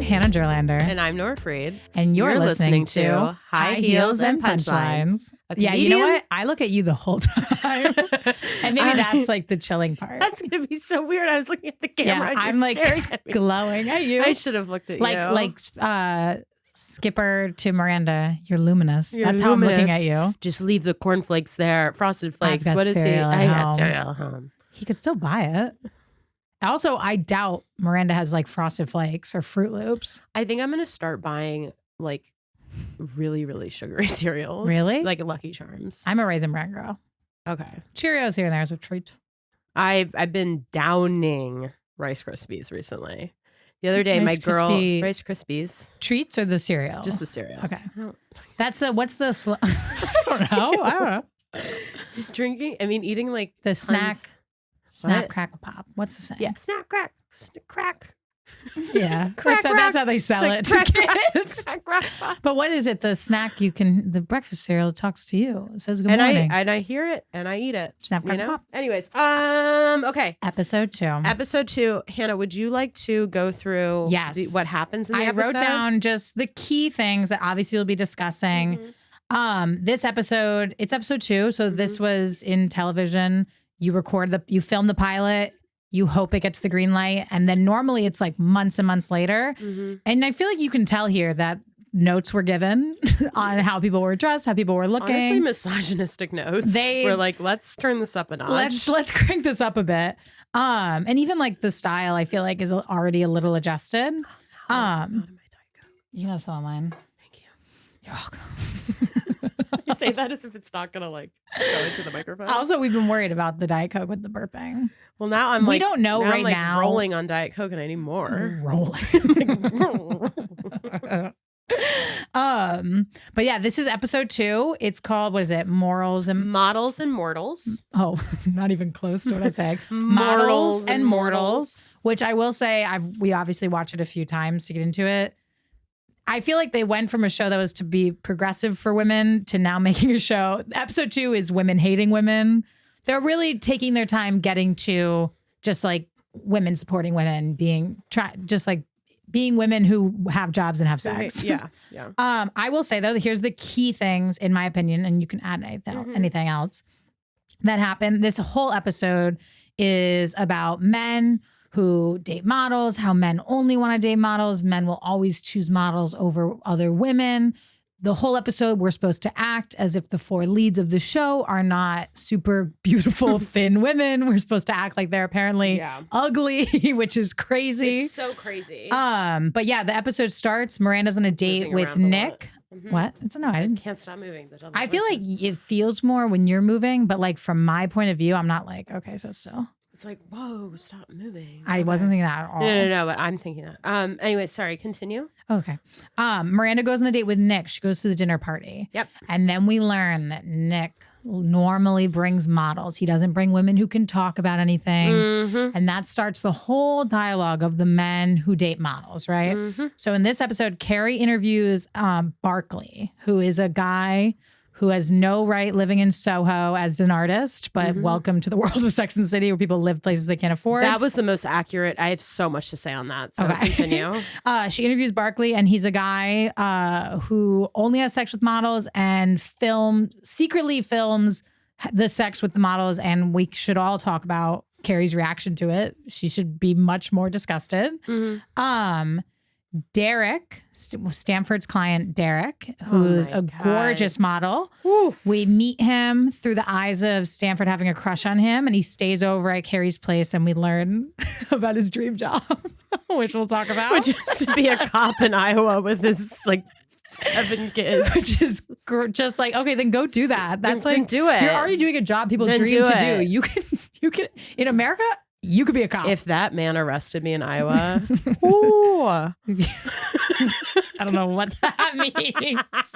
Hannah Gerlander. And I'm Nora Fried. And you're listening to High Heels and Punchlines. Yeah, you know what? I look at you the whole time. And maybe that's like the chilling part. That's going to be so weird. I was looking at the camera. Yeah, I'm like glowing at you. I should have looked at you. Like Skipper to Miranda, you're luminous. That's how I'm looking at you. Just leave the cornflakes there. Frosted Flakes. What is he? I got cereal at home. He could still buy it. Also, I doubt Miranda has like Frosted Flakes or Fruit Loops. I think I'm going to start buying like really, really sugary cereals. Really? Like Lucky Charms. I'm a Raisin Bran girl. Okay. Cheerios here and there is a treat. I've been downing Rice Krispies recently. The other day, Rice Krispies. Treats or the cereal? Just the cereal. Okay. That's what's the, I don't know. Drinking, eating like the snack, crackle pop. What's the saying? Yeah, snack, crack. Yeah. That's how they sell it to kids. But what is it? The snack the breakfast cereal talks to you. It says good morning. And I hear it and I eat it. Snap, crackle, pop. Anyways, okay. Episode 2. Hannah, would you like to go through what happens in the episode? I wrote down just the key things that obviously we'll be discussing. Mm-hmm. This episode, it's episode 2. So this was in television. You film the pilot. You hope it gets the green light. And then normally it's like months and months later. Mm-hmm. And I feel like you can tell here that notes were given on how people were dressed, how people were looking. Honestly, misogynistic notes. They were like, let's turn this up a notch. Let's crank this up a bit. And even like the style, I feel like is already a little adjusted. You can have some of mine. Thank you. You're welcome. You say that as if it's not gonna like go into the microphone. Also, we've been worried about the Diet Coke with the burping. Well, now we don't know now right I'm now. Rolling on Diet Coke and I need more. Rolling. But yeah, this is episode 2. It's called, what is it? Models and Mortals. Oh, not even close to what I said. Models and Mortals, which I will say we obviously watched it a few times to get into it. I feel like they went from a show that was to be progressive for women to now making a show. Episode 2 is women hating women. They're really taking their time getting to just like women supporting women, being women who have jobs and have sex. Yeah. I will say though, here's the key things in my opinion, and you can add anything else that happened. This whole episode is about men who date models, how men only want to date models. Men will always choose models over other women. The whole episode, we're supposed to act as if the 4 leads of the show are not super beautiful, thin women. We're supposed to act like they're apparently ugly, which is crazy. It's so crazy. But yeah, the episode starts. Miranda's on a date with Nick. Mm-hmm. What? I can't stop moving. I feel like it feels more when you're moving, but like from my point of view, I'm not like, okay, so still. It's like, whoa, stop moving. I wasn't thinking that at all. No, but I'm thinking that. Anyway, sorry, continue. Okay. Miranda goes on a date with Nick. She goes to the dinner party. Yep. And then we learn that Nick normally brings models. He doesn't bring women who can talk about anything. Mm-hmm. And that starts the whole dialogue of the men who date models, right? Mm-hmm. So in this episode, Carrie interviews Barkley, who is a guy who has no right living in Soho as an artist, but welcome to the world of Sex and the City where people live places they can't afford. That was the most accurate. I have so much to say on that. So continue. She interviews Barkley, and he's a guy who only has sex with models and secretly films the sex with the models. And we should all talk about Carrie's reaction to it. She should be much more disgusted. Mm-hmm. Derek, Stanford's client Derek, who's a gorgeous model. Oof. We meet him through the eyes of Stanford having a crush on him, and he stays over at Carrie's place, and we learn about his dream job, which we'll talk about. Which is to be a cop in Iowa with his 7 kids. Which is just like, okay, then go do that. That's then do it. You're already doing a job people dream to do. You can in America, you could be a cop. If that man arrested me in Iowa, ooh. I don't know what that means.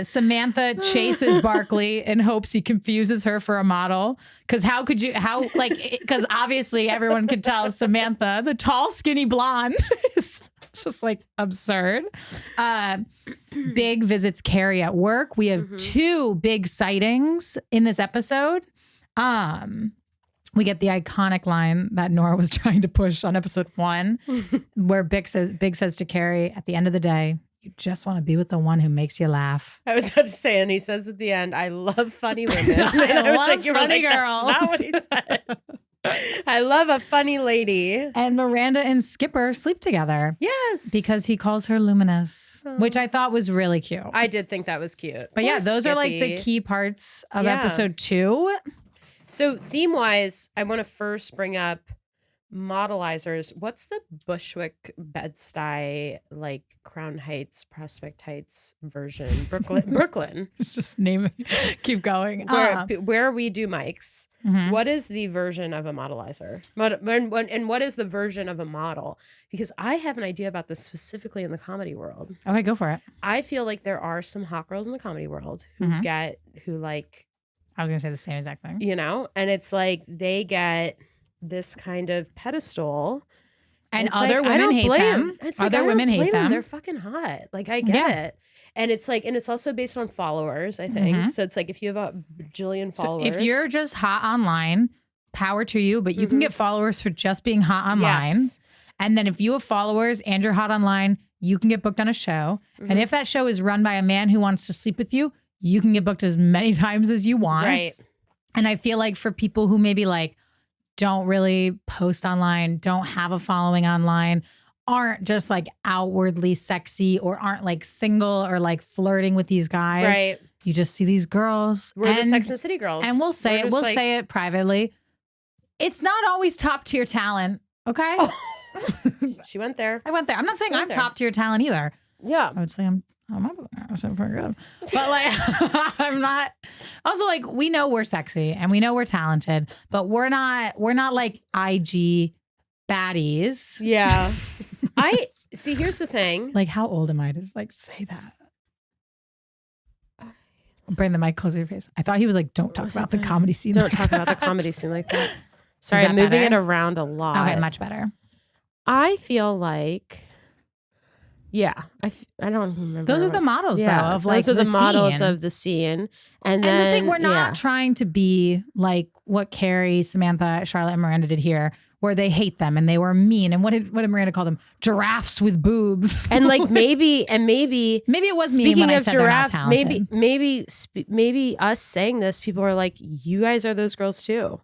Samantha chases Barkley in hopes he confuses her for a model. Because because obviously everyone could tell Samantha, the tall, skinny blonde, is just like absurd. Big visits Carrie at work. We have 2 big sightings in this episode. we get the iconic line that Nora was trying to push on episode 1, where Big says to Carrie, at the end of the day, you just want to be with the one who makes you laugh. I was about to say, and he says at the end, I love funny women. I was love like, you funny were like, girls. That's not what he said. I love a funny lady. And Miranda and Skipper sleep together. Yes. Because he calls her luminous, which I thought was really cute. I did think that was cute. But yeah, those are like the key parts of episode 2. So theme-wise, I want to first bring up modelizers. What's the Bushwick, Bed-Stuy, like Crown Heights, Prospect Heights version? Brooklyn. Just name it. Keep going. Where we do mics. Mm-hmm. What is the version of a modelizer? And what is the version of a model? Because I have an idea about this specifically in the comedy world. Okay, go for it. I feel like there are some hot girls in the comedy world who like... I was going to say the same exact thing. You know? And it's like they get this kind of pedestal. And other women hate them. Other women hate them. They're fucking hot. Like, I get it. And it's like, and it's also based on followers, I think. Mm-hmm. So it's like if you have a bajillion followers. So if you're just hot online, power to you, but you can get followers for just being hot online. Yes. And then if you have followers and you're hot online, you can get booked on a show. Mm-hmm. And if that show is run by a man who wants to sleep with you, you can get booked as many times as you want. Right. And I feel like for people who maybe like don't really post online, don't have a following online, aren't just like outwardly sexy or aren't like single or like flirting with these guys. Right. You just see these girls. We're the Sex and the City girls. And we'll say it. We'll say it privately. It's not always top tier talent. Okay. Oh. She went there. I went there. I'm not saying I'm top tier talent either. Yeah. I would say I'm pretty good. But like, I'm not. Also, like, we know we're sexy and we know we're talented, but we're not like IG baddies. Yeah. I see. Here's the thing. Like, how old am I to like say that? Bring the mic closer to your face. I thought he was like, don't talk about the comedy scene. Don't talk about the comedy scene like that. Sorry, I'm moving it around a lot. Okay, much better. I feel like. Yeah, I don't remember. Those are the models, though, of like those are the models of the scene. And then, the thing, we're not trying to be like what Carrie, Samantha, Charlotte, and Miranda did here, where they hate them and they were mean. And what did Miranda call them? Giraffes with boobs. And like maybe it was me when I said giraffe, they're not talented. Maybe us saying this, people are like, you guys are those girls too.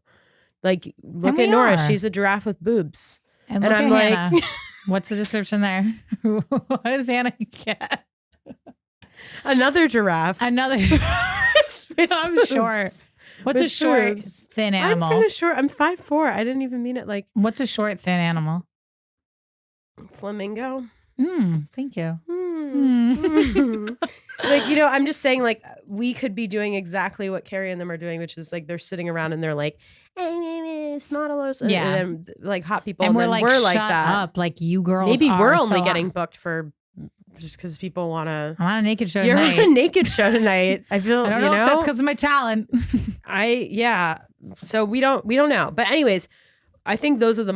Like, look at Nora, she's a giraffe with boobs. And I'm like. Hannah. What's the description there? What does Hannah get? Another giraffe. I'm short. What's a short, thin animal? I'm kind of short. I'm 5'4". I didn't even mean it like. What's a short, thin animal? Flamingo. Thank you. Like, you know, I'm just saying, like, we could be doing exactly what Carrie and them are doing, which is like they're sitting around and they're like, hey, modelers, and then like hot people, and we're like shut that. Up, like you girls. Maybe we're only getting booked for just because people want to. I'm on a naked show. You're tonight. on a naked show tonight. I feel. I don't know if that's because of my talent. So we don't know, but anyways, I think those are the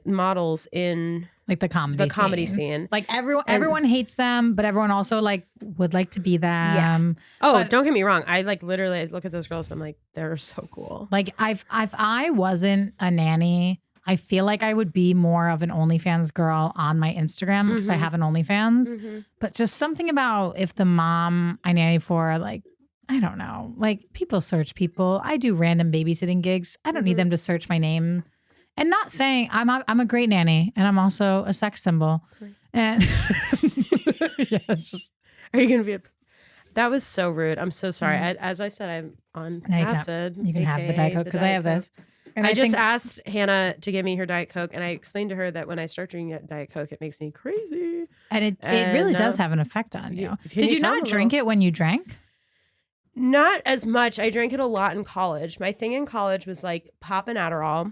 models in. Like the comedy scene. Like everyone hates them, but everyone also like would like to be them. Yeah. Oh, don't get me wrong. I like literally look at those girls and I'm like, they're so cool. Like if I wasn't a nanny, I feel like I would be more of an OnlyFans girl on my Instagram because I have an OnlyFans. Mm-hmm. But just something about if the mom I nanny for, like, I don't know, like people search people. I do random babysitting gigs. I don't need them to search my name. And not saying I'm a great nanny and I'm also a sex symbol. Great. And are you gonna be upset? That was so rude. I'm so sorry. As I said, I'm on acid. You can have the Diet Coke because I have this. And I just asked Hannah to give me her Diet Coke, and I explained to her that when I start drinking Diet Coke, it makes me crazy. And it really does have an effect on you. Did you not drink it when you drank? Not as much. I drank it a lot in college. My thing in college was like pop an Adderall,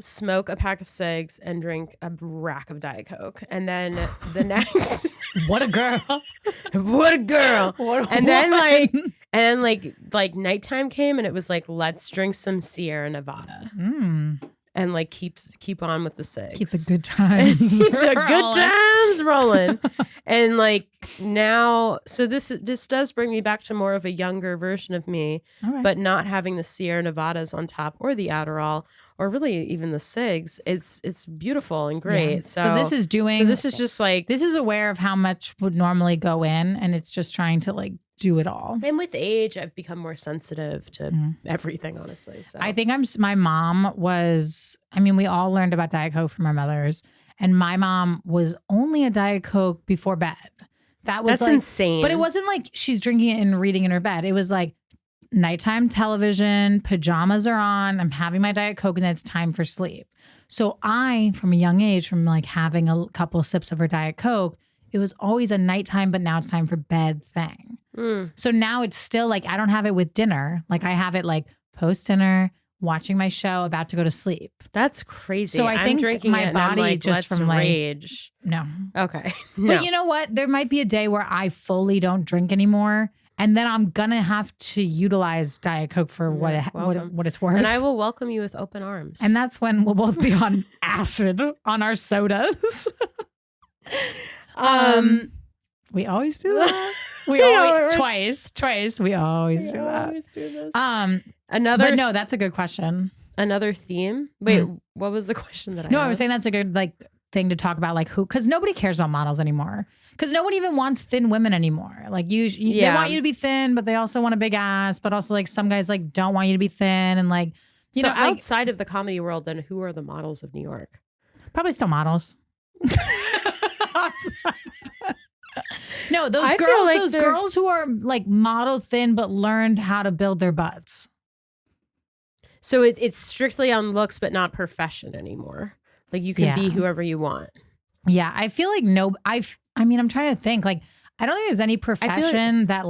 smoke a pack of cigs, and drink a rack of Diet Coke. And then the next what a girl. What a girl. And then like nighttime came and it was like, let's drink some Sierra Nevada. And like keep on with the cigs. Keep the good times. Keep the good times rolling. And like now, so this does bring me back to more of a younger version of me, but not having the Sierra Nevadas on top or the Adderall or really even the cigs, it's beautiful and great. Yeah. So this is doing. So this is just like this is aware of how much would normally go in, and it's just trying to like do it all. And with age, I've become more sensitive to everything, honestly. So I think my mom was. I mean, we all learned about Diet Coke from our mothers, and my mom was only a Diet Coke before bed. That's like, insane. But it wasn't like she's drinking it and reading in her bed. It was like nighttime television, pajamas are on, I'm having my Diet Coke, and then it's time for sleep. So I, from a young age, from like having a couple sips of her Diet Coke, it was always a nighttime, but now it's time for bed thing. So now it's still like, I don't have it with dinner. Like I have it like post dinner, watching my show, about to go to sleep. That's crazy. So I think drinking my it body like, just from like rage. No. Okay. But you know what? There might be a day where I fully don't drink anymore. And then I'm going to have to utilize Diet Coke for what it's worth. And I will welcome you with open arms. And that's when we'll both be on acid on our sodas. We always do that. We always twice. We always do that. Always do this. But no, that's a good question. Another theme. Wait, what was the question that I No, asked? I was saying that's a good like thing to talk about, like who, because nobody cares about models anymore. Because no one even wants thin women anymore. Like they want you to be thin, but they also want a big ass. But also like some guys like don't want you to be thin, and like you know, outside of the comedy world, then who are the models of New York? Probably still models. No, those girls who are like model thin but learned how to build their butts. So it's strictly on looks, but not profession anymore. Like you can be whoever you want. Yeah, I feel like I mean, I'm trying to think. Like, I don't think there's any profession that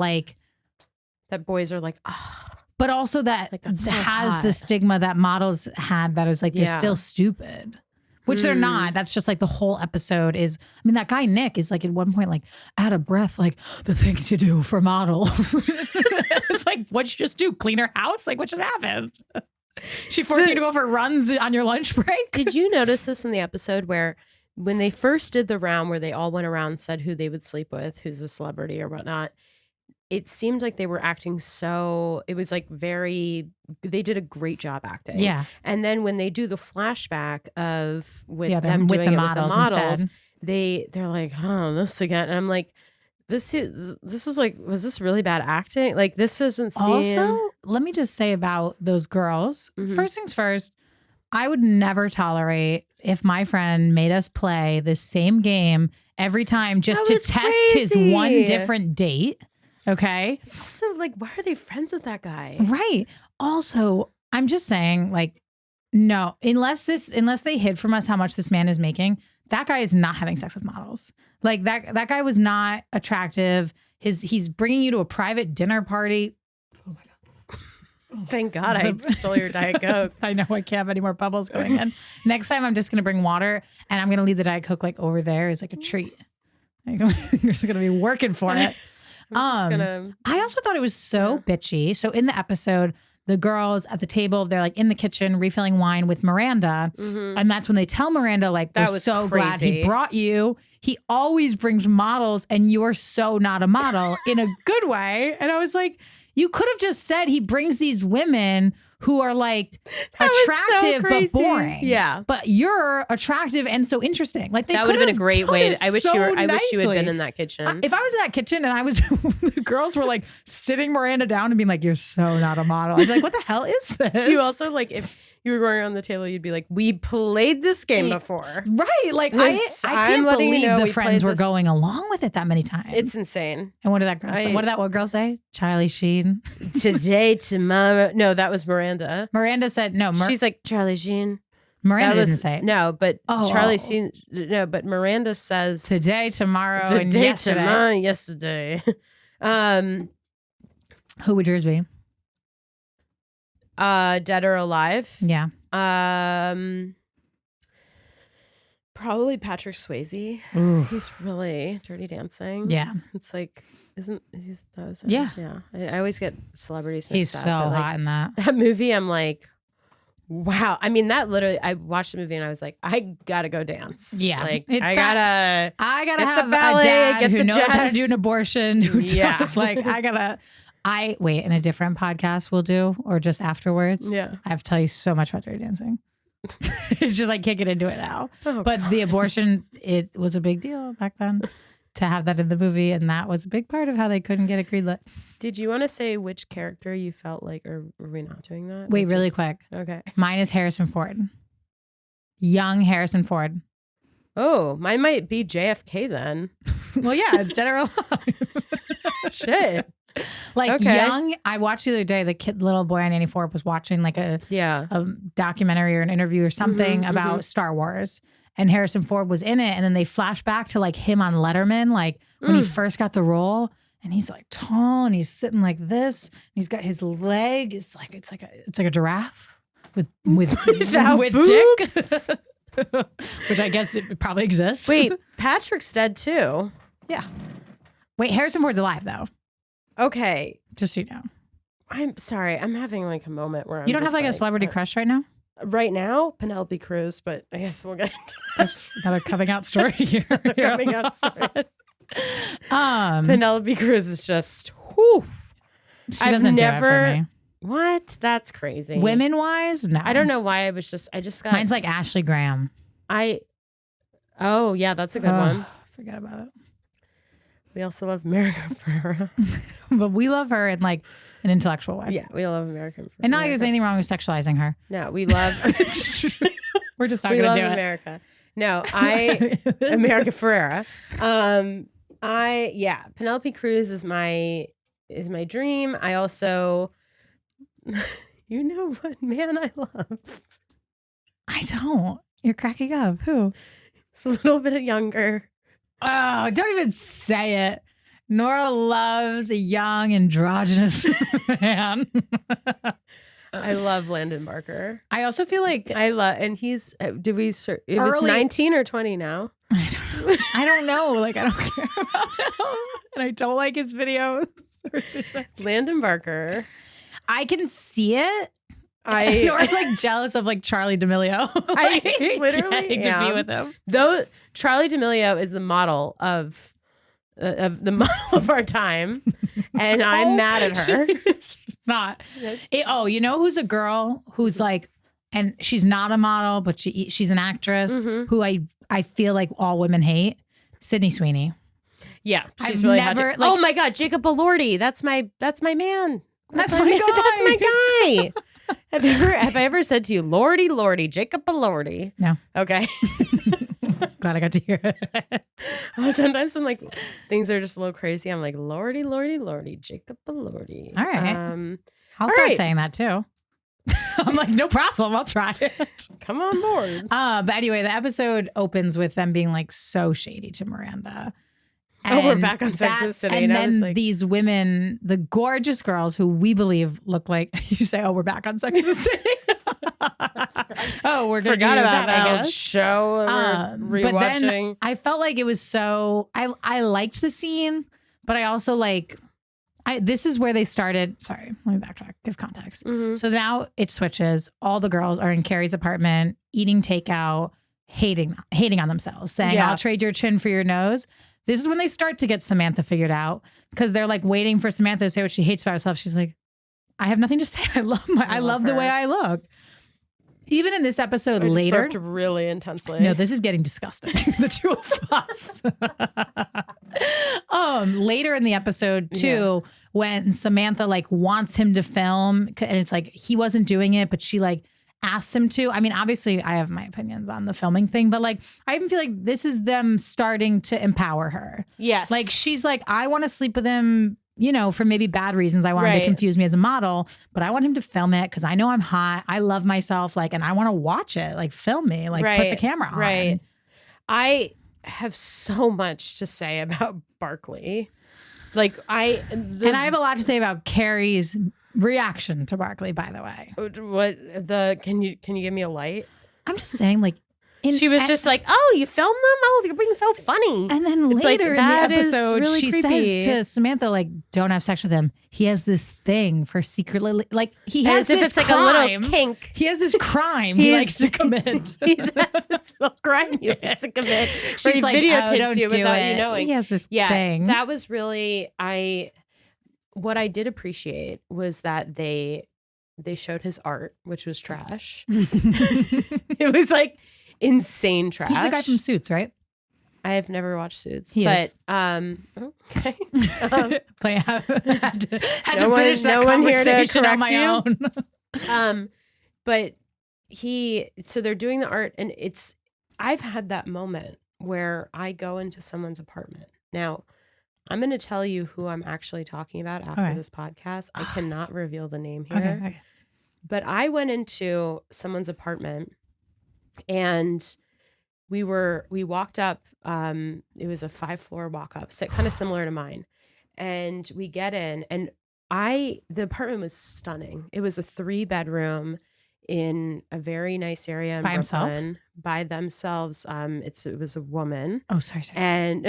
boys are like, oh. But also that like so has hot. the stigma that models had, that is like they're still stupid. Which they're not. That's just like the whole episode is. I mean, that guy Nick is like at one point like out of breath, like the things you do for models. It's like, what'd you just do? Clean her house? Like, what just happened? She forced you to go for runs on your lunch break? Did you notice this in the episode where when they first did the round where they all went around and said who they would sleep with, who's a celebrity or whatnot? It seemed like they were acting so, it was like they did a great job acting. Yeah. And then when they do the flashback of with Yeah, them with doing the it with the models models, instead. they're like, oh, this again. And I'm like, this was like, was this really bad acting? Like this doesn't seem. Also, let me just say about those girls. First things first, I would never tolerate if my friend made us play the same game every time just to test his one different date. Okay. Also, like, why are they friends with that guy? Right. Also, I'm just saying, like, no, unless they hid from us how much this man is making, that guy is not having sex with models. Like that guy was not attractive. He's bringing you to a private dinner party. Oh my God. Thank God I stole your Diet Coke. I know I can't have any more bubbles going in. Next time I'm just going to bring water, and I'm going to leave the Diet Coke like over there as like a treat. You're just going to be working for it. I also thought it was so bitchy. So in the episode, the girls at the table, they're like in the kitchen refilling wine with Miranda. And that's when they tell Miranda, like, we're so glad he brought you. He always brings models and you're so not a model in a good way. And I was like, you could have just said he brings these women who are like attractive but boring. Yeah. But you're attractive and so interesting. Like that would have been a great way. I wish you had been in that kitchen. If I was in that kitchen and I was the girls were like sitting Miranda down and being like, you're so not a model. I'd be like, what the hell is this? You also like if you were going around the table, you'd be like, we played this game before. Right. Like I can't believe the friends were going along with it that many times. It's insane. And what did that girl say? What did that one girl say? Charlie Sheen. Today, tomorrow. No, that was Miranda. Miranda said no. She's like, Charlie Sheen. Miranda didn't say it. No, but Charlie Sheen. No, but Miranda says today, tomorrow, and yesterday. Tomorrow, yesterday. Who would yours be? Dead or alive? Yeah. Probably Patrick Swayze. Ooh. He's really Dirty Dancing. Yeah. It's like, yeah. I always get celebrities mixed He's up. so hot in that. That movie, I'm like, wow. I mean, that literally, I watched the movie and I was like, I gotta go dance. Yeah. Like, it's I gotta have the ballet, a dad get who the knows jazz. how to do an abortion. Who Yeah. does, like, wait, in a different podcast we'll do, or just afterwards. Yeah. I have to tell you so much about Dirty Dancing. It's just like kicking into it now. Oh, but God. the abortion, it was a big deal back then to have that in the movie. And that was a big part of how they couldn't get it greenlit. Did you want to say which character you felt like, or were we not doing that? Wait, really quick. Okay. Mine is Harrison Ford. Young Harrison Ford. Oh, mine might be JFK then. Well, yeah, it's dead or alive. Shit. Like Okay. young, I watched the other day, the little boy on 84 was watching like a documentary or an interview or something about Star Wars. And Harrison Ford was in it. And then they flash back to like him on Letterman, like when he first got the role. And he's like tall and he's sitting like this. And he's got his leg. It's like a giraffe with dicks. Which I guess it probably exists. Wait, Patrick's dead too. Yeah. Wait, Harrison Ford's alive though. Okay. Just so you know. I'm sorry. I'm having like a moment where you don't have like a celebrity crush right now? Right now, Penelope Cruz, but I guess we'll get into another coming out story here. coming out story. Penelope Cruz is just whew. She doesn't do it for me. What? That's crazy. Women wise, no. I don't know why I just got mine's like Ashley Graham. Oh yeah, that's a good one. Forget about it. We also love America Ferrera. But we love her in like an intellectual way. Yeah, we love American Ferrera. And not like there's anything wrong with sexualizing her. No, we love We're just not we gonna love do America. No, America Ferrera. Penelope Cruz is my dream. I also you know what man I love. I don't. You're cracking up. Who? It's a little bit younger. Oh, don't even say it. Nora loves a young androgynous man. I love Landon Barker. I also feel like and he's it was 19 or 20 now. I don't know. Like I don't care about him. And I don't like his videos. Landon Barker. I can see it. Nora's like jealous of like Charlie D'Amelio. I literally to be with him. Though Charlie D'Amelio is the model of our time, and I'm mad at her. Not. You know who's a girl who's like, and she's not a model, but she's an actress who I feel like all women hate. Sydney Sweeney. Yeah, she's I've really never. hot. Oh my God, Jacob Elordi. That's my man. That's my guy. That's my guy. Have I ever said to you, Lordy, Jacob Elordi? No. Okay. Glad I got to hear it. Sometimes when like things are just a little crazy, I'm like, Lordy, Jacob Elordi. All right. I'll start saying that too. I'm like, no problem. I'll try it. Come on board. But anyway, the episode opens with them being like so shady to Miranda. And we're back on Sex and the City. And then these women, the gorgeous girls who we believe look like, you say, we're back on Sex and the City. We're going to do that, I guess. Show rewatching. But then I felt like it was so, I liked the scene, but I also like, this is where they started. Sorry, let me backtrack, give context. So now it switches. All the girls are in Carrie's apartment, eating takeout, hating on themselves, saying, I'll trade your chin for your nose. This is when they start to get Samantha figured out because they're like waiting for Samantha to say what she hates about herself. She's like, I have nothing to say. I love the way I look. Even in this episode later, really intensely. No, this is getting disgusting. The two of us. Later in the episode too, when Samantha like wants him to film, and it's like he wasn't doing it, but she like asks him to. I mean, obviously, I have my opinions on the filming thing, but like, I even feel like this is them starting to empower her. Yes, like she's like, I want to sleep with him. You know, for maybe bad reasons. I want him to confuse me as a model, but I want him to film it because I know I'm hot. I love myself, like, and I want to watch it. Like, film me, like, put the camera on. Right. I have so much to say about Barkley. Like, and I have a lot to say about Carrie's reaction to Barkley. By the way, can you give me a light? I'm just saying, like. She was just like, "Oh, you filmed them? Oh, you're being so funny." And then later in the episode, really she says to Samantha, "Like, don't have sex with him. He has this thing for secretly, like he has as if this it's crime. Like a little kink. He has this crime he likes to commit. He has this little crime he likes to commit. She's like, videotapes you without you knowing. He has this thing. That was really what I did appreciate was that they they showed his art, which was trash. It was like insane trash. He's the guy from Suits, right? I have never watched Suits, He but is. okay. But I had to No one- finish that no one here to conversation on my correct own. But so they're doing the art, and I've had that moment where I go into someone's apartment. Now, I'm going to tell you who I'm actually talking about after this podcast. I cannot reveal the name here. Okay. But I went into someone's apartment, and we walked up. It was a 5-floor walk up, so kind of similar to mine. And we get in, and the apartment was stunning. It was a 3-bedroom in a very nice area in Brooklyn. By themselves. It was a woman. Oh, sorry. And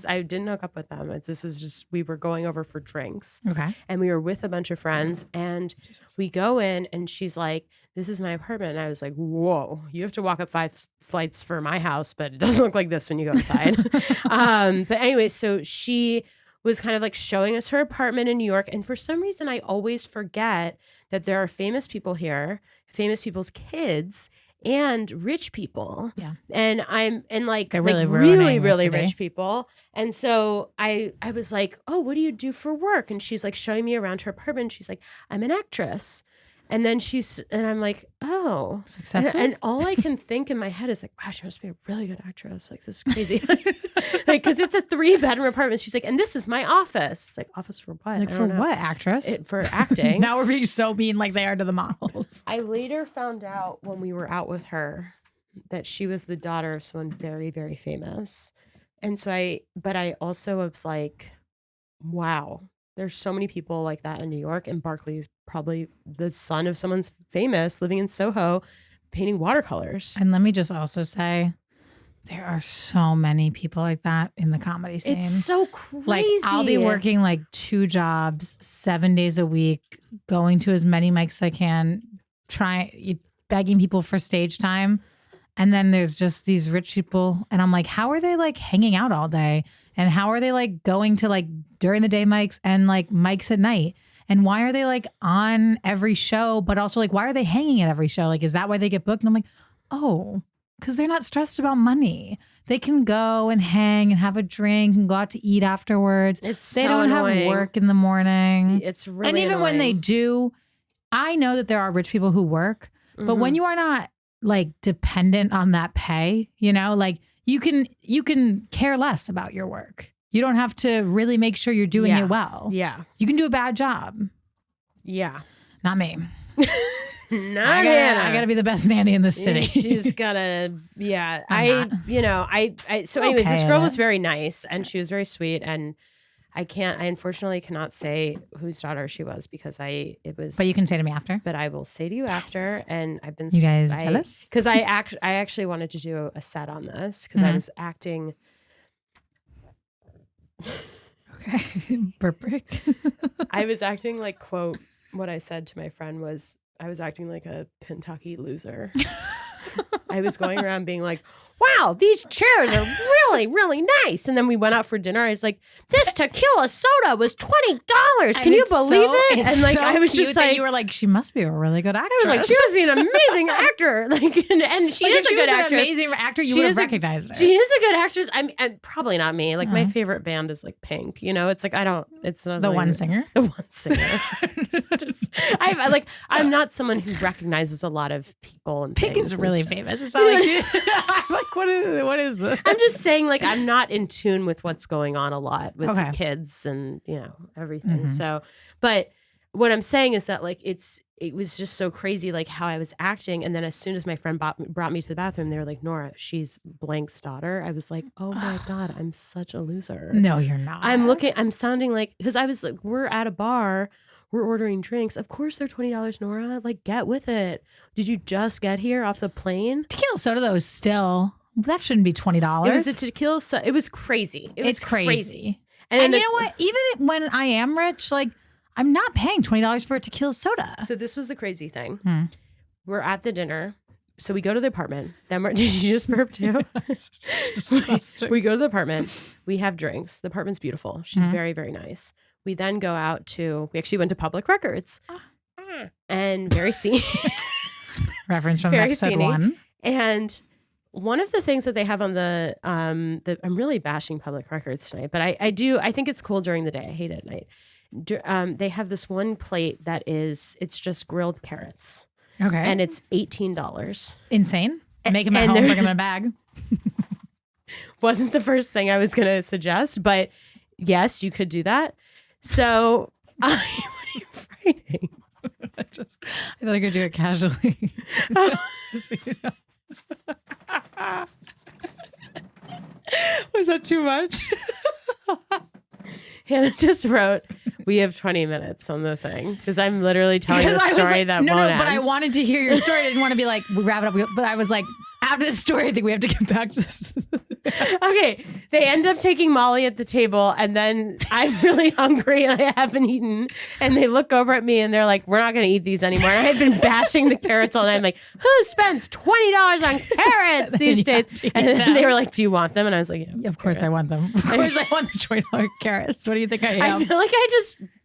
I didn't hook up with them. We were going over for drinks. Okay. And we were with a bunch of friends, and we go in, and she's like, "This is my apartment." And I was like, "Whoa, you have to walk up 5 flights for my house, but it doesn't look like this when you go inside." But anyway, so she was kind of like showing us her apartment in New York. And for some reason, I always forget that there are famous people here, famous people's kids, and rich people. Yeah. And They're really really ruining the rich city. people. And so I was like, "Oh, what do you do for work?" And she's like showing me around her apartment. She's like, "I'm an actress." And then and I'm like, "Oh." Successful? And all I can think in my head is like, "Wow, she must be a really good actress. Like, this is crazy." Like, because it's a 3-bedroom apartment. She's like, "And this is my office." It's like, office for what? Like, I for don't know. what, actress? For acting. Now we're being so mean like they are to the models. I later found out when we were out with her that she was the daughter of someone very, very famous. And so I also was like, wow, there's so many people like that in New York. And Barkley's probably the son of someone's famous living in Soho, painting watercolors. And let me just also say, there are so many people like that in the comedy scene. It's so crazy. Like, I'll be working like 2 jobs, 7 days a week, going to as many mics as I can, begging people for stage time. And then there's just these rich people. And I'm like, how are they like hanging out all day? And how are they like going to like during the day mics and like mics at night? And why are they like on every show? But also like, why are they hanging at every show? Like, is that why they get booked? And I'm like, oh, because they're not stressed about money. They can go and hang and have a drink and go out to eat afterwards. They so don't annoying. have work in the morning. It's really And even when they annoying. do, I know that there are rich people who work, but when you are not like dependent on that pay, like you can care less about your work. You don't have to really make sure you're doing it well. Yeah. You can do a bad job. Yeah. Not me. Not I gotta be the best nanny in this city. She's gotta, yeah. I'm So anyways, this okay girl at was it. very nice and she was very sweet. And I unfortunately cannot say whose daughter she was because it was. But you can say to me after. But I will say to you after. And I've been. You guys tell us? Because I actually wanted to do a set on this because I was acting. Okay. Burp break. I was acting like, quote, what I said to my friend was, I was acting like a Kentucky loser. I was going around being like, wow, these chairs are really, really nice. And then we went out for dinner. I was like, this tequila soda was $20. Can you believe it? And like, I was just like, you were like, she must be a really good actress. I was like, she must be an amazing actor. Like, and she is a good actress. An amazing actor. You She would is have a- recognized her. She is a good actress. I'm probably not me. Like my favorite band is like Pink. It's like it's not The like- one singer. The one singer. I'm not someone who recognizes a lot of people and Pink things is and really stuff. famous. It's not like she. I'm like, what is this? I'm just saying, like, I'm not in tune with what's going on a lot with Okay. the kids and everything. So, but what I'm saying is that like it was just so crazy, like how I was acting, and then as soon as my friend brought me to the bathroom, they were like, Nora, she's blank's daughter. I was like, oh my god, I'm such a loser. No, you're not. I'm sounding like, because I was like, we're at a bar. We're ordering drinks. Of course they're $20, Nora. Like, get with it. Did you just get here off the plane? Tequila soda though is still that shouldn't be $20. It was a tequila. It was crazy. It's crazy. And And you know what? Even when I am rich, like I'm not paying $20 for a tequila soda. So this was the crazy thing. We're at the dinner. So we go to the apartment. Then did you just burp too? We go to the apartment. We have drinks. The apartment's beautiful. She's very, very nice. We then go out we actually went to Public Records. and very scenic. Reference from Very episode scenic. 1. And one of the things that they have on the I'm really bashing Public Records tonight, but I think it's cool during the day. I hate it at night. They have this one plate it's just grilled carrots. Okay. And it's $18. Insane. Make them at home, bring them in a bag. Wasn't the first thing I was going to suggest, but yes, you could do that. So, what are you writing? I thought you could do it casually. Just so you know. Was that too much? Hannah just wrote, we have 20 minutes on the thing because I'm literally telling the story that won't end. But I wanted to hear your story. I didn't want to be like, we wrap it up. But I was like, after the story, I think we have to get back to this. Okay. They end up taking Molly at the table and then I'm really hungry and I haven't eaten. And they look over at me and they're like, we're not going to eat these anymore. And I've been bashing the carrots all night. I'm like, who spends $20 on carrots these days? And then they were like, do you want them? And I was like, yeah, of course carrots. I want them. Of course I want the $20 carrots. What do you think I am? I feel like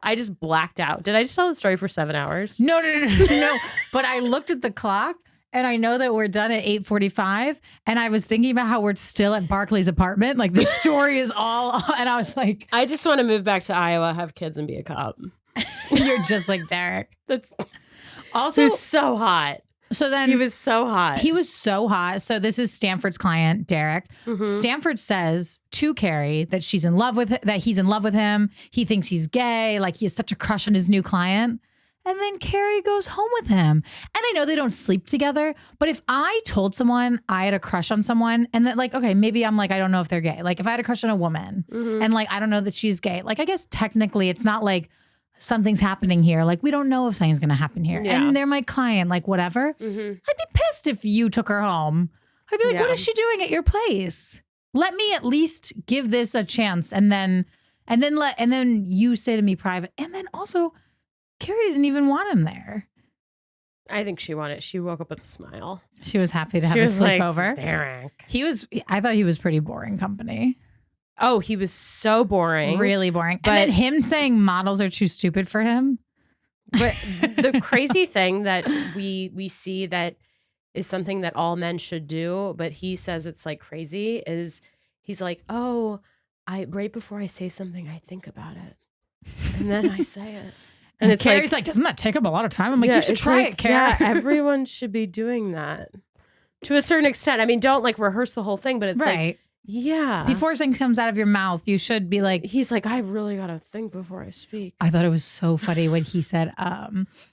I just blacked out. Did I just tell the story for 7 hours? No. But I looked at the clock and I know that we're done at 8:45. And I was thinking about how we're still at Barclay's apartment. Like this story is all, and I was like, I just want to move back to Iowa, have kids, and be a cop. you're just like Derek. That's Also, he was so hot. So then he was so hot. He was so hot. So this is Stanford's client, Derek. Mm-hmm. Stanford says to Carrie that he's in love with him. He thinks he's gay. Like he has such a crush on his new client. And then Carrie goes home with him. And I know they don't sleep together, but if I told someone I had a crush on someone and that like, okay, maybe I'm like, I don't know if they're gay. Like if I had a crush on a woman and like, I don't know that she's gay. Like, I guess technically it's not like something's happening here. Like we don't know if something's going to happen here. Yeah. And they're my client, like whatever. I'd be pissed if you took her home. I'd be like, what is she doing at your place? Let me at least give this a chance. And then you say to me private. And then also, Carrie didn't even want him there. I think she wanted. She woke up with a smile. She was happy to have a sleepover. Like, Derek. I thought he was pretty boring company. Oh, he was so boring. Really boring. But, and then him saying models are too stupid for him. But the crazy thing that we see that is something that all men should do, but he says it's like crazy, is he's like, oh, right before I say something, I think about it. And then I say it. And it's Carrie's like, doesn't that take up a lot of time? I'm like, you should try it, Carrie. Yeah, everyone should be doing that to a certain extent. I mean, don't like rehearse the whole thing, but it's like, yeah. Before something comes out of your mouth, you should be like. He's like, I really got to think before I speak. I thought it was so funny when he said,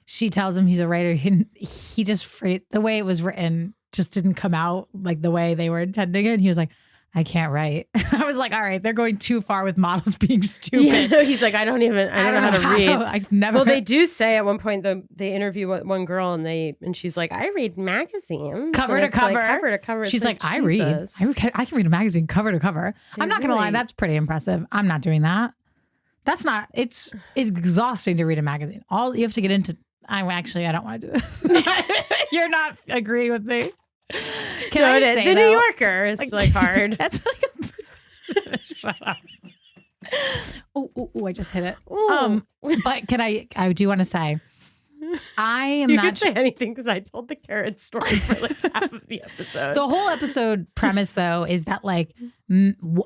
she tells him he's a writer. He just, the way it was written just didn't come out like the way they were intending it. And he was like, I can't write. I was like, all right, they're going too far with models being stupid. Yeah, no, he's like, I don't know how to read. I've never. Well, they do say at one point they interview one girl and she's like, I read magazines cover to cover. Like, cover to cover. She's like, I Jesus. read. I can read a magazine cover to cover. I'm not gonna lie, that's pretty impressive. I'm not doing that. That's not. It's exhausting to read a magazine. All you have to get into. I don't want to do this. You're not agreeing with me. Can I say the New Yorker is like hard. That's like shut up. Oh, I just hit it. But I do want to say, I am you not can say anything because I told the carrot story for like half of the episode. The whole episode premise though is that like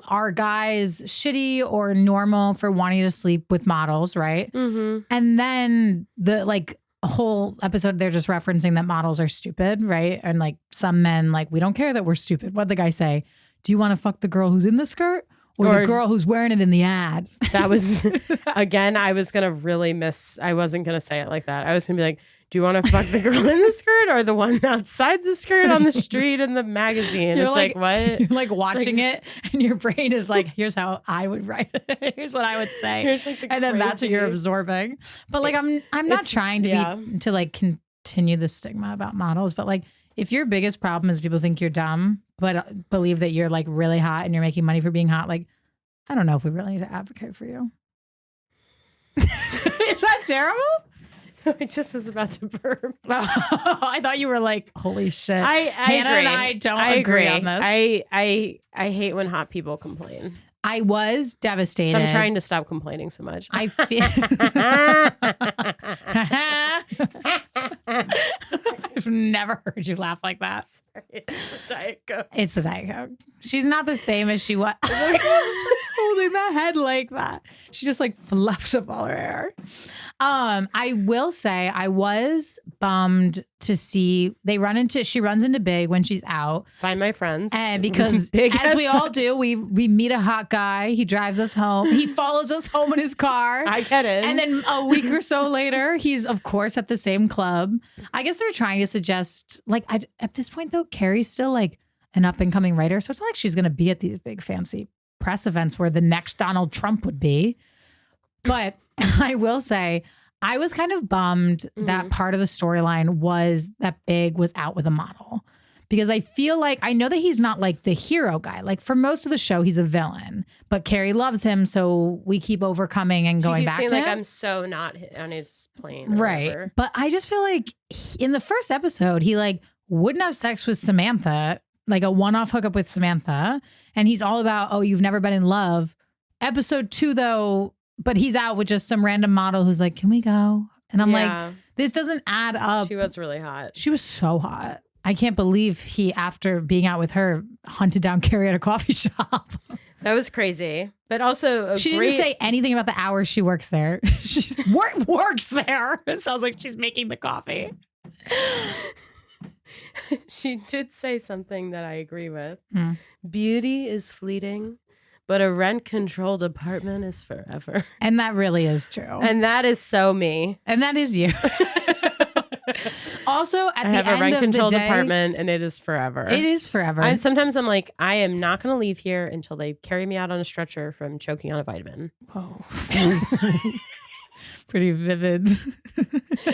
are guys shitty or normal for wanting to sleep with models, right? Mm-hmm. And then the like whole episode they're just referencing that models are stupid, right? And like some men like, we don't care that we're stupid. What'd the guy say? Do you want to fuck the girl who's in the skirt or the girl who's wearing it in the ad? That was again, I was gonna really I wasn't gonna say it like that. I was gonna be like, do you want to fuck the girl in the skirt or the one outside the skirt on the street in the magazine? You're it's like what? You're like watching it and your brain is like, here's how I would write it. Here's what I would say. Here's like and then that's what you're absorbing. But like I'm not trying to like continue the stigma about models, but like if your biggest problem is people think you're dumb, but believe that you're like really hot and you're making money for being hot, like I don't know if we really need to advocate for you. Is that terrible? I just was about to burp. I thought you were like, holy shit. I Hannah agree. and I don't agree on this. I hate when hot people complain. I was devastated. So I'm trying to stop complaining so much. I feel I've never heard you laugh like that. Sorry, it's the Diet Coke. It's the Diet Coke. She's not the same as she was. Holding the head like that. She just like fluffed up all her hair. I will say I was bummed to see she runs into Big when she's out. Find my friends. And because as we all do, we meet a hot guy. He drives us home. He follows us home in his car. I get it. And then a week or so later, he's of course at the same club. I guess they're trying to suggest at this point though, Carrie's still like an up and coming writer. So it's not like she's going to be at these big fancy press events where the next Donald Trump would be. But I will say, I was kind of bummed that part of the storyline was that Big was out with a model. Because I feel like, I know that he's not like the hero guy. Like for most of the show, he's a villain. But Carrie loves him, so we keep overcoming and going back to him. Like I'm so not on his plane. Right. Whatever. But I just feel like in the first episode, he like wouldn't have sex with Samantha, like a one-off hookup with Samantha. And he's all about, oh, you've never been in love. Episode 2, though, but he's out with just some random model who's like, can we go? And I'm like, this doesn't add up. She was really hot. She was so hot. I can't believe he, after being out with her, hunted down Carrie at a coffee shop. That was crazy. But also, she didn't say anything about the hours she works there. She works there. It sounds like she's making the coffee. She did say something that I agree with. Beauty is fleeting, but a rent-controlled apartment is forever. And that really is true. And that is so me. And that is you. Also, at the end of the day, I have a rent-controlled apartment, and it is forever. It is forever. Sometimes I'm like, I am not going to leave here until they carry me out on a stretcher from choking on a vitamin. Whoa. Pretty vivid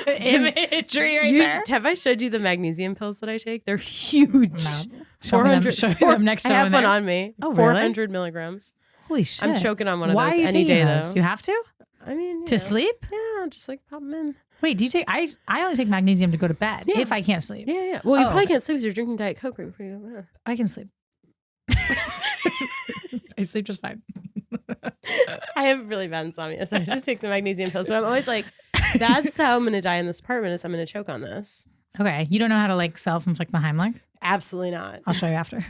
imagery right there. Have I showed you the magnesium pills that I take? They're huge. No. Show me them next time. I have one on me. Oh, 400 milligrams. Holy shit. I'm choking on one of Why those are you any day, those? though. You have to? I mean, to sleep? Yeah, just like pop them in. Wait, do you take? I only take magnesium to go to bed if I can't sleep. Yeah. Well, you probably can't sleep because you're drinking Diet Coke right before you go to bed. I can sleep. I sleep just fine. I have really bad insomnia, so I just take the magnesium pills. But I'm always like, that's how I'm going to die in this apartment, is I'm going to choke on this. Okay. You don't know how to like self-inflict the Heimlich? Absolutely not. I'll show you after.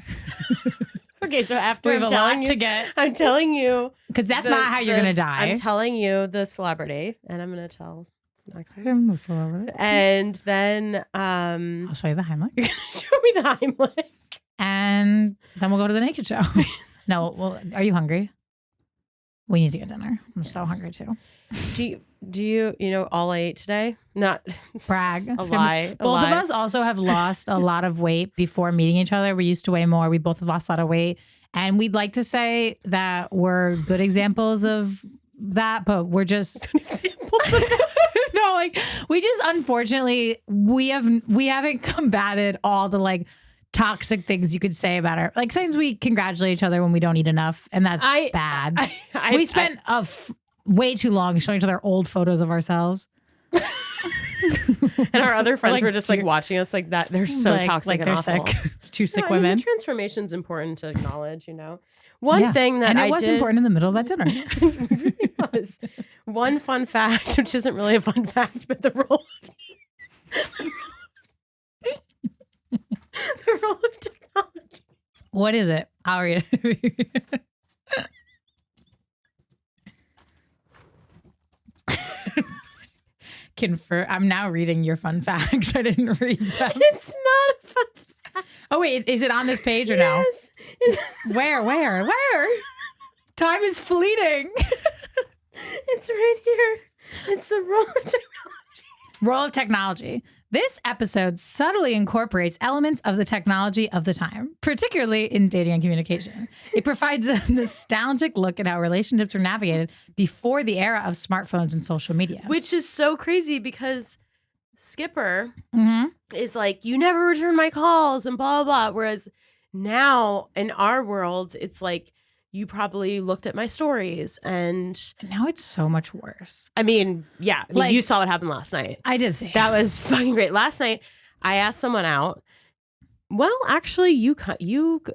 Okay, so after we have I'm a telling lot you, to get. I'm telling you. Because that's not how you're going to die. I'm telling you the celebrity, and I'm going to tell Maxine. I'm the celebrity. And then I'll show you the Heimlich. You're going to show me the Heimlich. And then we'll go to the naked show. No, well, are you hungry? We need to get dinner. I'm so hungry too. Do you all I ate today? Not brag. A lie. Both of us also have lost a lot of weight before meeting each other. We used to weigh more. We both have lost a lot of weight. And we'd like to say that we're good examples of that, but we're just examples of no, like we just unfortunately we haven't combated all the like toxic things you could say about her. Like sometimes we congratulate each other when we don't eat enough, and that's bad. We spent way too long showing each other old photos of ourselves. And our other friends were just like watching us like that. They're so toxic and they're awful. Sick. It's two sick women. The transformation's important to acknowledge, One thing that it was important in the middle of that dinner. It really was. One fun fact, which isn't really a fun fact, but the role of technology. What is it? I'll read it. I'm now reading your fun facts. I didn't read that. It's not a fun fact. Oh, wait. Is it on this page or no? Where? Time is fleeting. It's right here. It's the role of technology. Role of technology. This episode subtly incorporates elements of the technology of the time, particularly in dating and communication. It provides a nostalgic look at how relationships were navigated before the era of smartphones and social media. Which is so crazy because Skipper is like, you never return my calls and blah, blah, blah. Whereas now in our world, it's like, you probably looked at my stories and now it's so much worse. I mean, yeah. You saw what happened last night. I did see that was fucking great. Last night, I asked someone out Well, actually, you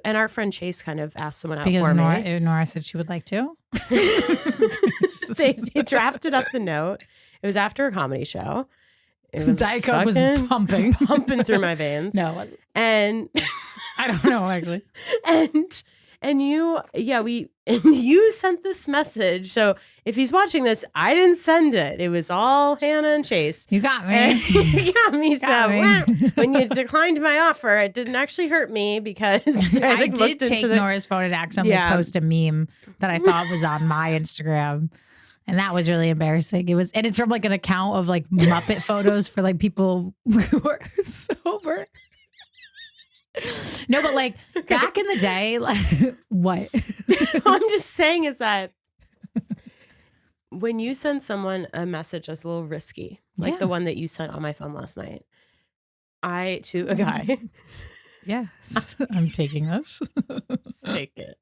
and our friend Chase kind of asked someone out Because for me. Nora said she would like to. They drafted up the note. It was after a comedy show. It was Diet Coke was pumping through my veins. No, it wasn't. And I don't know actually. And you sent this message. So if he's watching this, I didn't send it. It was all Hanna and Chase. You got me. You got me. When you declined my offer, it didn't actually hurt me because I did take Nora's phone and accidentally post a meme that I thought was on my Instagram. And that was really embarrassing. And it's from like an account of like Muppet photos for like people who are sober. No, but like back in the day, like what? I'm just saying is that when you send someone a message that's a little risky, like the one that you sent on my phone last night, to a guy. Yes, I'm taking this. Take it.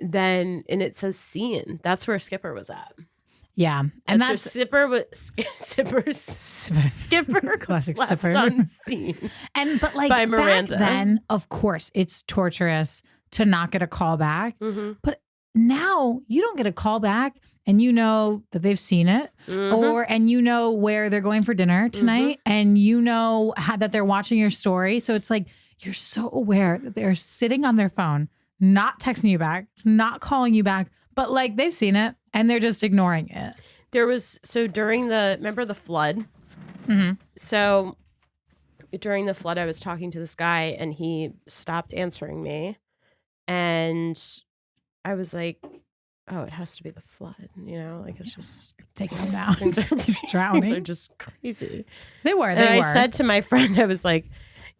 Then and it says scene. That's where Skipper was at. Yeah, and that's Skipper classic left Skipper on scene. But like by Miranda. Back then, of course, it's torturous to not get a call back. Mm-hmm. But now you don't get a call back, and you know that they've seen it, and you know where they're going for dinner tonight, and you know that they're watching your story. So it's like you're so aware that they're sitting on their phone, not texting you back, not calling you back, but like they've seen it. And they're just ignoring it. During remember the flood? Mm-hmm. So during the flood, I was talking to this guy and he stopped answering me. And I was like, oh, it has to be the flood. You know, like it's just taking him down. He's drowning. Things are just crazy. They were. I said to my friend, I was like,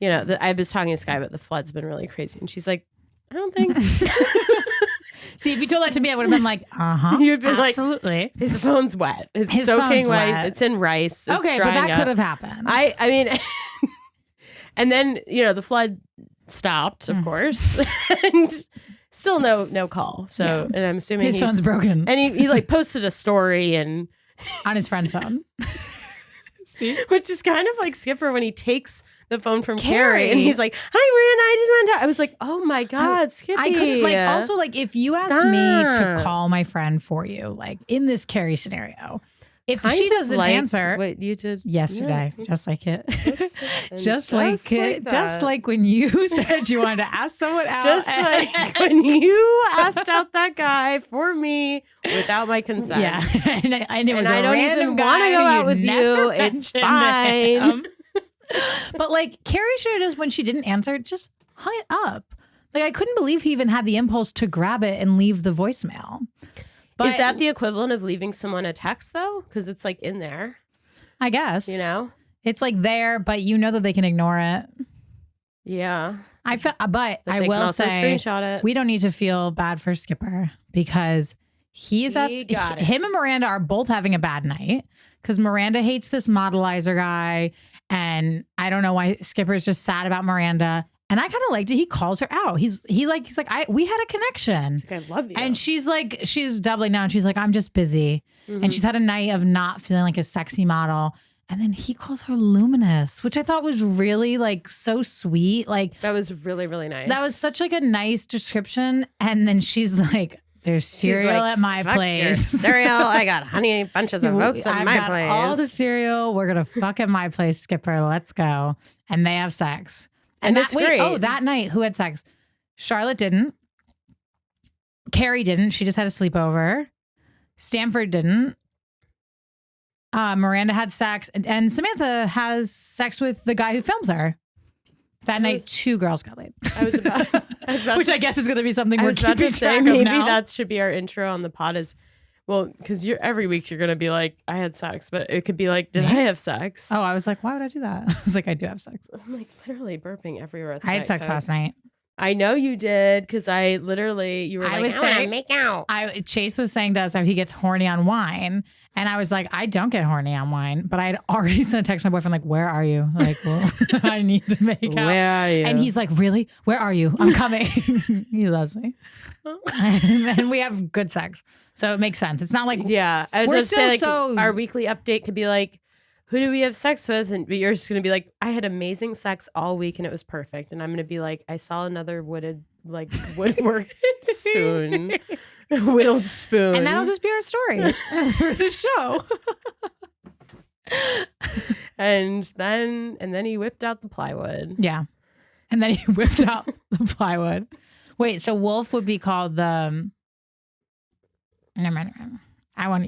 I was talking to this guy, but the flood's been really crazy. And she's like, I don't think... See, if you told that to me, I would have been like, You'd been absolutely. Like, his phone's wet. It's his soaking phone's wet. It's in rice. It's okay, but that could have happened. I mean, and then, the flood stopped, of course, and still no call. So, and I'm assuming his phone's broken. And he like posted a story and on his friend's phone. See? Which is kind of like Skipper when he takes the phone from Carrie and he's like, "Hi, Miranda, I just want to." I was like, "Oh my God, Skippy!" I couldn't also if you asked me to call my friend for you, like in this Carrie scenario, if she doesn't answer, what you did yesterday, just like it, just like when you said you wanted to ask someone out, just like when you asked out that guy for me without my consent, and it was I don't even want to go out with you. It's fine. But like Carrie should have, when she didn't answer, just hung it up. Like I couldn't believe he even had the impulse to grab it and leave the voicemail. But is that the equivalent of leaving someone a text though? Because it's like in there. I guess. It's like there, but you know that they can ignore it. Yeah. But I will say, screenshot it. We don't need to feel bad for Skipper because him and Miranda are both having a bad night because Miranda hates this modelizer guy. And I don't know why Skipper's just sad about Miranda. And I kind of liked it. He calls her out. He's like, we had a connection. I love you. And she's doubling down. She's like, I'm just busy. Mm-hmm. And she's had a night of not feeling like a sexy model. And then he calls her luminous, which I thought was really like so sweet. Like that was really, really nice. That was such like a nice description. And then she's like, there's cereal at my place. Cereal. I got honey bunches of oats at my place. All the cereal. We're gonna fuck at my place, Skipper. Let's go. And they have sex. And that's great. That night, who had sex? Charlotte didn't. Carrie didn't. She just had a sleepover. Stanford didn't. Miranda had sex, and Samantha has sex with the guy who films her. That night, 2 girls got laid. Which I guess is going to be something we're keeping track of now. Maybe that should be our intro on the pod because every week you're going to be like, I had sex, but it could be like, did I have sex? Oh, I was like, why would I do that? I was like, I do have sex. I'm like literally burping everywhere. I had sex last night. I know you did because you were like, I want to make out. Chase was saying to us how he gets horny on wine. And I was like, I don't get horny on wine, but I had already sent a text to my boyfriend, like, where are you? Like, well, I need to make out. Where are you? And he's like, really? Where are you? I'm coming. He loves me. And we have good sex. So it makes sense. It's not like, I was we're still say, our weekly update could be like, who do we have sex with? And you're just going to be like, I had amazing sex all week and it was perfect. And I'm going to be like, I saw another woodwork spoon, whittled spoon. And that'll just be our story for the show. And then he whipped out the plywood. Yeah. And then he whipped out the plywood. Wait, so Wolf would be called the... Never mind.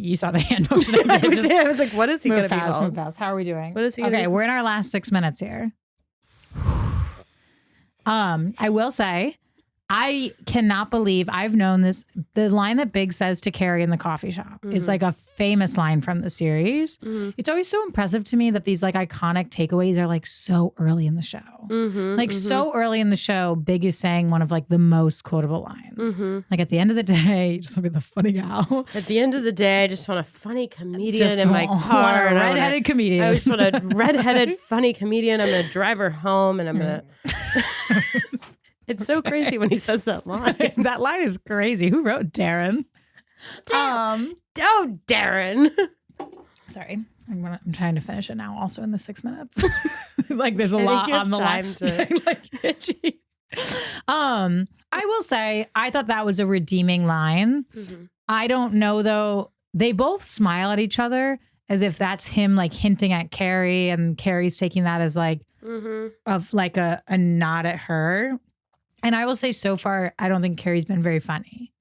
You saw the hand motion. I was like, what is he going to be called? Move fast. How are we doing? What is he? Okay, we're in our last 6 minutes here. I will say, I cannot believe I've known this. The line that Big says to Carrie in the coffee shop is like a famous line from the series. It's always so impressive to me that these like iconic takeaways are like so early in the show. So early in the show, Big is saying one of like the most quotable lines. Like at the end of the day, you just want to be the funny gal. At the end of the day, I just want a funny comedian in my car. A redheaded comedian. I just want a redheaded funny comedian. I'm going to drive her home and I'm going to... It's so crazy when he says that line. That line is crazy. Who wrote Darren? Darren. Sorry. I'm trying to finish it now also in the 6 minutes. Like there's a lot on the line. Like itchy. I will say I thought that was a redeeming line. I don't know though. They both smile at each other as if that's him like hinting at Carrie and Carrie's taking that as like of like a nod at her. And I will say so far, I don't think Carrie's been very funny.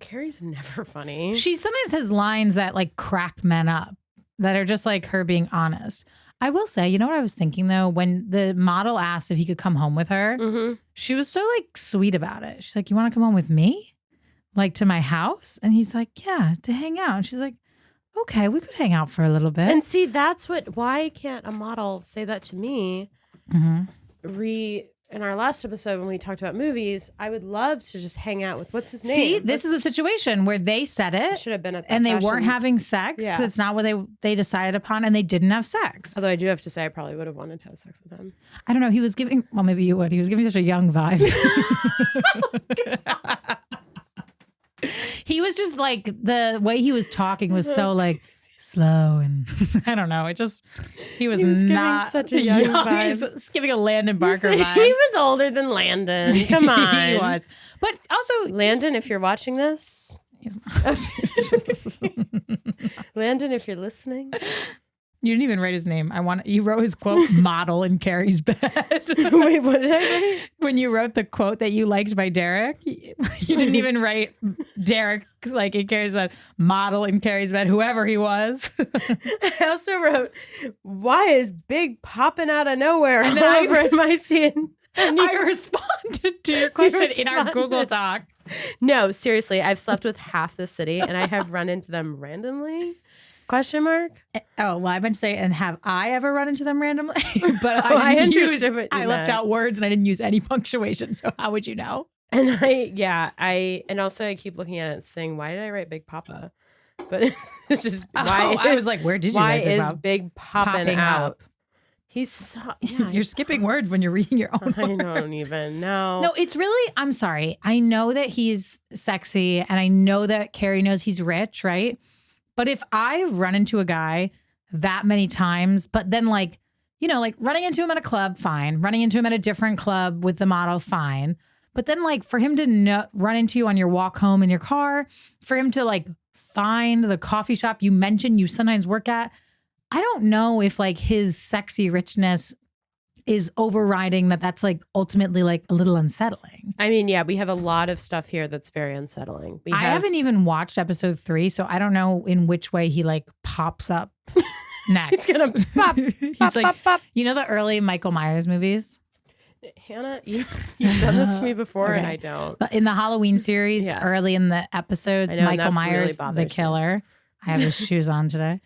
Carrie's never funny. She sometimes has lines that like crack men up that are just like her being honest. I will say, you know what I was thinking though? When the model asked if he could come home with her, she was so like sweet about it. She's like, you want to come home with me? Like to my house? And he's like, yeah, to hang out. And she's like, okay, we could hang out for a little bit. And see, why can't a model say that to me? In our last episode, when we talked about movies, I would love to just hang out with what's his name. See, this is a situation where they said it. Should have been at that and they fashion. weren't having sex because it's not what they decided upon, and they didn't have sex. Although I do have to say, I probably would have wanted to have sex with him. I don't know. He was giving. Well, maybe you would. He was giving such a young vibe. He was just like the way he was talking was so like slow and I don't know. He was not such a young vibe. He was giving a Landon Barker vibe. He was older than Landon. Come on. He was. But also Landon, if you're watching this. He's not. Landon, if you're listening. You didn't even write his name. You wrote his quote model in Carrie's bed. Wait, what did I write? When you wrote the quote that you liked by Derek, you didn't even write Derek like in Carrie's bed, model in Carrie's bed, whoever he was. I also wrote, why is Big popping out of nowhere all over in my scene? I responded to your question in our Google Doc. No, seriously, I've slept with half the city and I have run into them randomly. Question mark? Oh, well, I meant to say, and have I ever run into them randomly? But I left out words and I didn't use any punctuation. So how would you know? And and also I keep looking at it and saying, why did I write Big Papa? But it's just, I was like, where did you write Big Papa? Why is Big popping out? He's so, you're skipping words when you're reading your own I don't even know. No, it's really, I'm sorry. I know that he's sexy and I know that Carrie knows he's rich, right? But if I've run into a guy that many times, but then like, like running into him at a club, fine. Running into him at a different club with the model, fine. But then like for him to run into you on your walk home in your car, for him to like find the coffee shop you mentioned you sometimes work at, I don't know if like his sexy richness is overriding that's like ultimately like a little unsettling. I mean, yeah, we have a lot of stuff here that's very unsettling. I haven't even watched episode 3, so I don't know in which way he like pops up next. He's gonna pop, He's like, pop. You know the early Michael Myers movies? Hannah, you've done this to me before and I don't. But in the Halloween series, Yes. Early in the episodes, Michael Myers, really the killer. I have his shoes on today.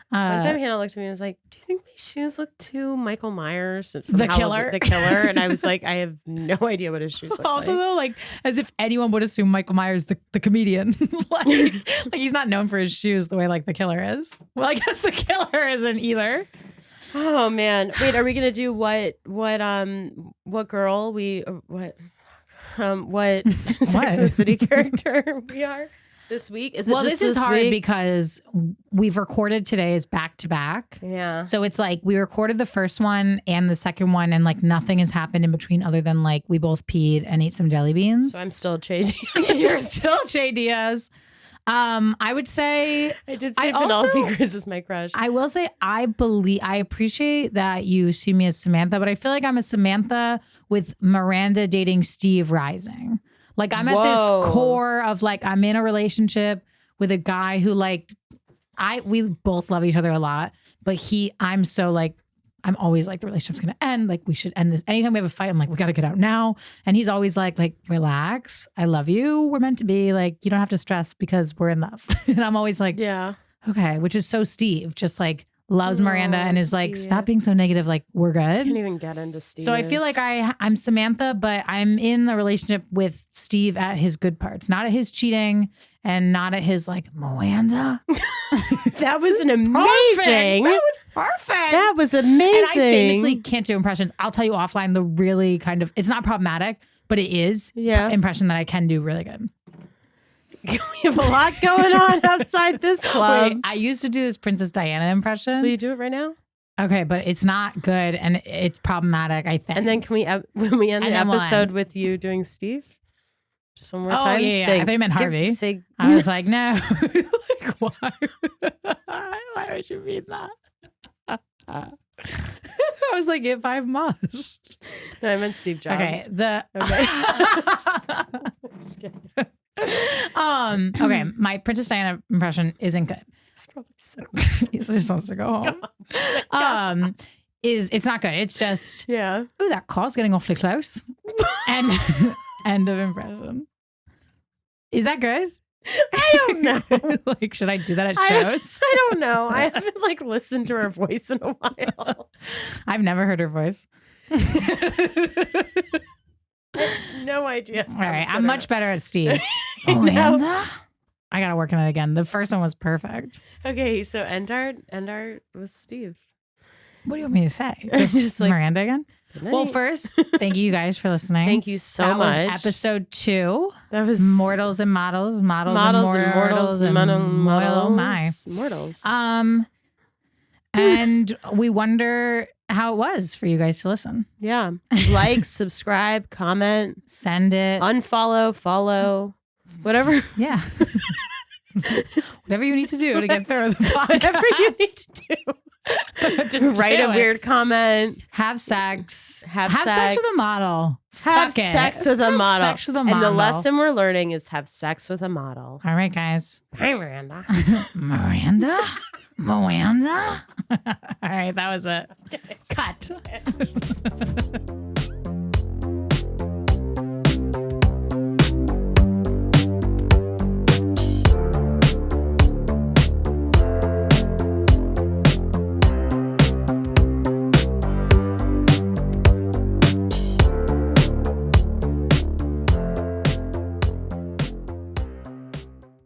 One time Hannah looked at me and was like, do you think my shoes look too Michael Myers? The killer? The killer. And I was like, I have no idea what his shoes look also, like. though, like, as if anyone would assume Michael Myers, the comedian. like he's not known for his shoes the way, like, the killer is. Well, I guess the killer isn't either. Oh, man. Wait, are we going to do what Sex and the City character we are? This week? Is it Well, just this is hard week? because we've recorded today is back to back. Yeah. So it's like we recorded the first one and the second one, and like nothing has happened in between other than like we both peed and ate some jelly beans. So I'm still changing. You're still Che Diaz. I would say I did say Penelope Cruz is my crush. I will say I appreciate that you see me as Samantha, but I feel like I'm a Samantha with Miranda dating Steve rising. Like I'm at this core of like I'm in a relationship with a guy who like we both love each other a lot, but I'm so like I'm always like the relationship's gonna end. Like we should end this. Anytime we have a fight, I'm like, we gotta get out now. And he's always like relax. I love you. We're meant to be. Like you don't have to stress because we're in love. And I'm always like, yeah, okay, which is so Steve. Just like loves Miranda and is like, stop being so negative. Like we're good. I can't even get into Steve. So I feel like I'm Samantha, but I'm in a relationship with Steve at his good parts, not at his cheating and not at his like Miranda. That was an amazing. That was perfect. That was amazing. And I famously can't do impressions. I'll tell you offline the really kind of, it's not problematic, but it is impression that I can do really good. We have a lot going on outside this club. Wait, I used to do this Princess Diana impression. Will you do it right now? Okay, but it's not good and it's problematic, I think. And then when we end the episode with you doing Steve? Just one more time? Yeah. I thought you meant Harvey. I was like, no. Like, why? Why would you mean that? I was like, if I must. No, I meant Steve Jobs. Okay. Just kidding. Okay, my Princess Diana impression isn't good. It's probably so. He just wants to go home. It's not good. It's just ooh, that car's getting awfully close. And end of impression. Is that good? I don't know. Like, should I do that at shows? I don't know. I haven't like listened to her voice in a while. I've never heard her voice. No idea. All right, I'm much better at Steve. Miranda? I gotta work on it again. The first one was perfect. Okay, so Endar was Steve. What do you want me to say? Just like, Miranda again? Well, first, thank you guys for listening. Thank you so much. That was episode 2. That was Mortals and Models, Models and Mortals and Models. Oh my. Mortals. And we wonder how it was for you guys to listen. Yeah. Like, subscribe, comment, send it, unfollow, follow, whatever. Yeah. Whatever you need to do to get through the podcast. Whatever you need to do. Just write a weird comment. Have sex. Have sex with a model. Have sex with a model. Sex with a model. And the lesson we're learning is have sex with a model. All right, guys. Bye, Miranda. Miranda? Miranda? All right, that was it. Cut.